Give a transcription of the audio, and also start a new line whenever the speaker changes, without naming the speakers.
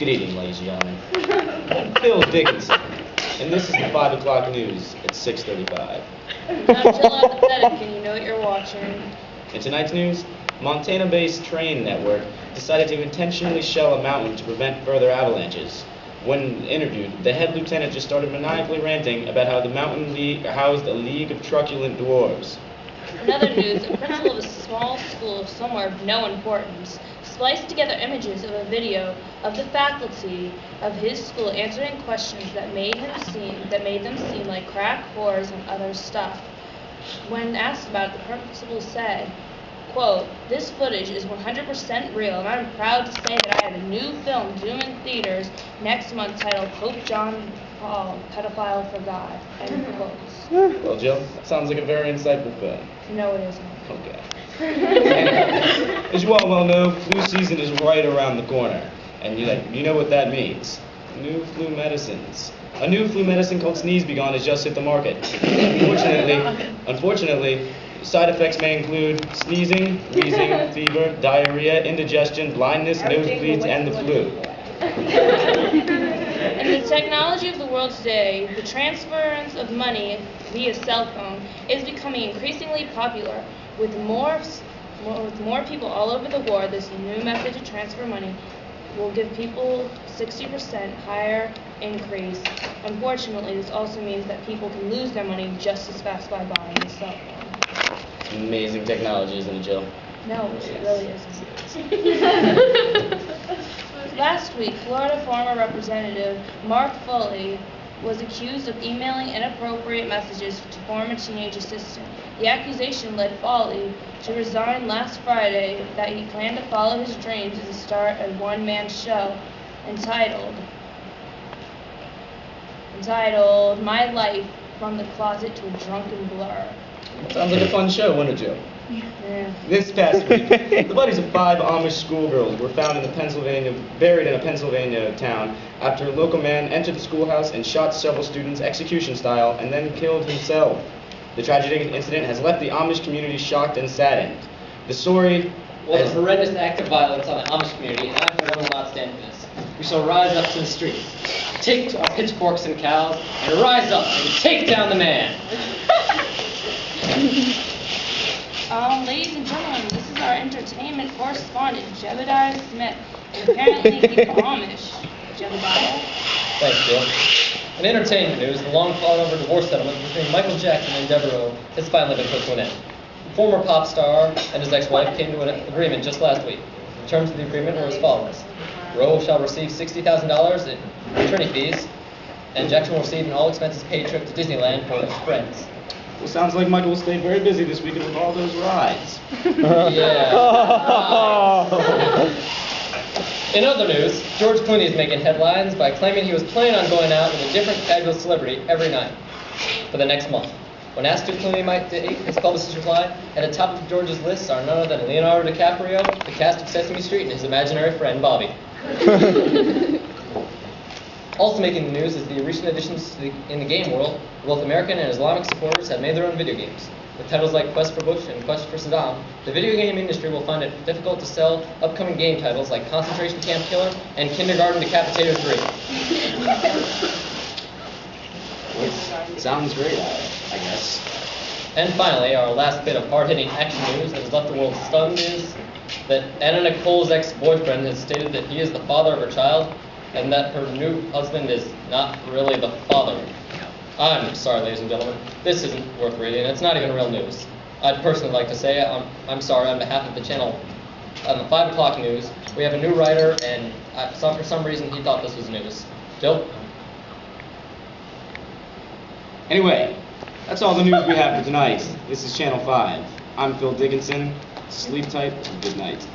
Good evening, ladies and gentlemen. I'm Phil Dickinson, and this is the 5 o'clock news at 6:35.
I'm Jill Apathetic, and you know what you're watching.
In tonight's news, Montana-based train network decided to intentionally shell a mountain to prevent further avalanches. When interviewed, the head lieutenant just started maniacally ranting about how the mountain housed a league of truculent dwarves.
In other news, a principal of a small school somewhere of no importance spliced together images of a video of the faculty of his school answering questions that made them seem like crack whores and other stuff. When asked about it, the principal said, quote, "This footage is 100% real, and I'm proud to say that I have a new film due in theaters next month titled Pope John Paul, Pedophile for God," end quotes.
Well, Jill, that sounds like a very insightful film.
No, it isn't.
Okay. As you all well know, flu season is right around the corner, and you know what that means. New flu medicines. A new flu medicine called Sneeze Be Gone has just hit the market. Unfortunately, side effects may include sneezing, wheezing, fever, diarrhea, indigestion, blindness, nosebleeds, and the flu.
In the technology of the world today, the transference of money via cell phone is becoming increasingly popular. With more people all over the world, this new method to transfer money will give people 60% higher increase. Unfortunately, this also means that people can lose their money just as fast by buying a cell phone.
It's amazing technology, isn't it, Jill?
No, it really isn't. Last week, Florida former Representative Mark Foley was accused of emailing inappropriate messages to former teenage assistant. The accusation led Foley to resign last Friday that he planned to follow his dreams to start a one-man show entitled My Life from the Closet to a Drunken Blur.
Sounds like a fun show, wouldn't it, Jill?
Yeah.
This past week, the bodies of 5 Amish schoolgirls were found buried in a Pennsylvania town after a local man entered the schoolhouse and shot several students execution style and then killed himself. The tragic incident has left the Amish community shocked and saddened. The story
was a horrendous act of violence on the Amish community, and I, for one, will not stand for this. We shall rise up to the streets, take our pitchforks and cows, and rise up and take down the man.
Ladies and gentlemen, this is our entertainment correspondent, Jebediah Smith, and apparently he's Amish. Jebediah?
Thanks, Jill. In entertainment news, the long-fought-over divorce settlement between Michael Jackson and Deborah Rowe has finally been put to an end. The former pop star and his ex-wife came to an agreement just last week. The terms of the agreement were as follows. Rowe shall receive $60,000 in attorney fees, and Jackson will receive an all-expenses-paid trip to Disneyland for his friends.
Well, sounds like Michael will stay very busy this weekend with all those rides.
Yeah. In other news, George Clooney is making headlines by claiming he was planning on going out with a different fabulous celebrity every night for the next month. When asked who Clooney might date, his publicist replied, "At the top of George's list are none other than Leonardo DiCaprio, the cast of Sesame Street, and his imaginary friend Bobby." Also making the news is the recent additions in the game world. Both American and Islamic supporters have made their own video games. With titles like Quest for Bush and Quest for Saddam, the video game industry will find it difficult to sell upcoming game titles like Concentration Camp Killer and Kindergarten Decapitator 3.
Sounds great, I guess.
And finally, our last bit of hard-hitting action news that has left the world stunned is that Anna Nicole's ex-boyfriend has stated that he is the father of her child and that her new husband is not really the father. I'm sorry, ladies and gentlemen, this isn't worth reading. It's not even real news. I'd personally like to say I'm sorry on behalf of the channel. On the 5 o'clock news, we have a new writer, and for some reason he thought this was news. Jill?
Anyway, that's all the news we have for tonight. This is Channel 5. I'm Phil Dickinson. Sleep tight and good night.